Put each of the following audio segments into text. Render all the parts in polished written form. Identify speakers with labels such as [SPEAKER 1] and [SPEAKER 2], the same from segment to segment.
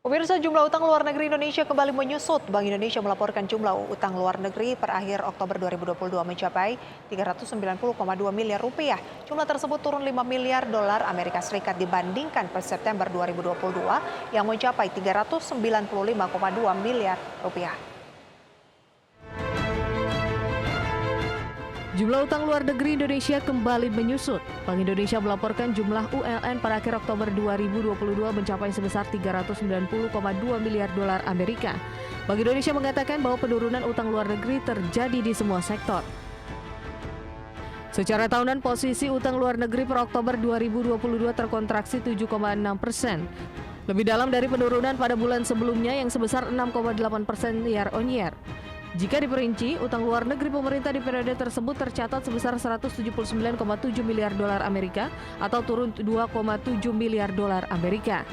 [SPEAKER 1] Pemirsa, jumlah utang luar negeri Indonesia kembali menyusut. Bank Indonesia melaporkan jumlah utang luar negeri per akhir Oktober 2022 mencapai 390,2 miliar rupiah. Jumlah tersebut turun 5 miliar dolar Amerika Serikat dibandingkan per September 2022 yang mencapai 395,2 miliar rupiah.
[SPEAKER 2] Jumlah utang luar negeri Indonesia kembali menyusut. Bank Indonesia melaporkan jumlah ULN pada akhir Oktober 2022 mencapai sebesar 390,2 miliar dolar Amerika. Bank Indonesia mengatakan bahwa penurunan utang luar negeri terjadi di semua sektor. Secara tahunan, posisi utang luar negeri per Oktober 2022 terkontraksi 7,6%. Lebih dalam dari penurunan pada bulan sebelumnya yang sebesar 6,8% year on year. Jika diperinci, utang luar negeri pemerintah di periode tersebut tercatat sebesar 179,7 miliar dolar Amerika atau turun 2,7 miliar dolar Amerika.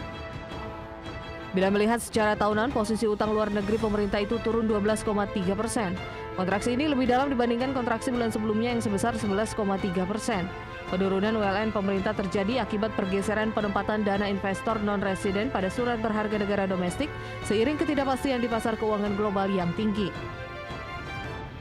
[SPEAKER 2] Bila melihat secara tahunan, posisi utang luar negeri pemerintah itu turun 12,3%. Kontraksi ini lebih dalam dibandingkan kontraksi bulan sebelumnya yang sebesar 11,3%. Penurunan ULN pemerintah terjadi akibat pergeseran penempatan dana investor non-residen pada surat berharga negara domestik seiring ketidakpastian di pasar keuangan global yang tinggi.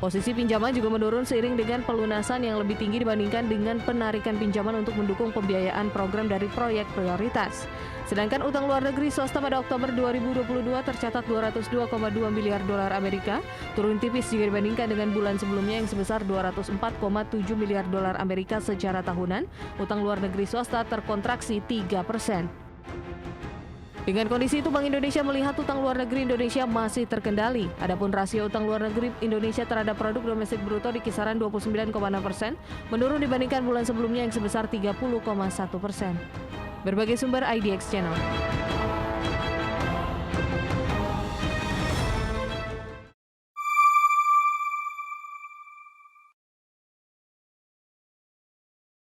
[SPEAKER 2] Posisi pinjaman juga menurun seiring dengan pelunasan yang lebih tinggi dibandingkan dengan penarikan pinjaman untuk mendukung pembiayaan program dari proyek prioritas. Sedangkan utang luar negeri swasta pada Oktober 2022 tercatat 202,2 miliar dolar Amerika, turun tipis jika dibandingkan dengan bulan sebelumnya yang sebesar 204,7 miliar dolar Amerika secara tahunan. Utang luar negeri swasta terkontraksi 3%. Dengan kondisi itu, Bank Indonesia melihat utang luar negeri Indonesia masih terkendali. Adapun rasio utang luar negeri Indonesia terhadap produk domestik bruto di kisaran 29,6%, menurun dibandingkan bulan sebelumnya yang sebesar 30,1%. Berbagai sumber IDX Channel.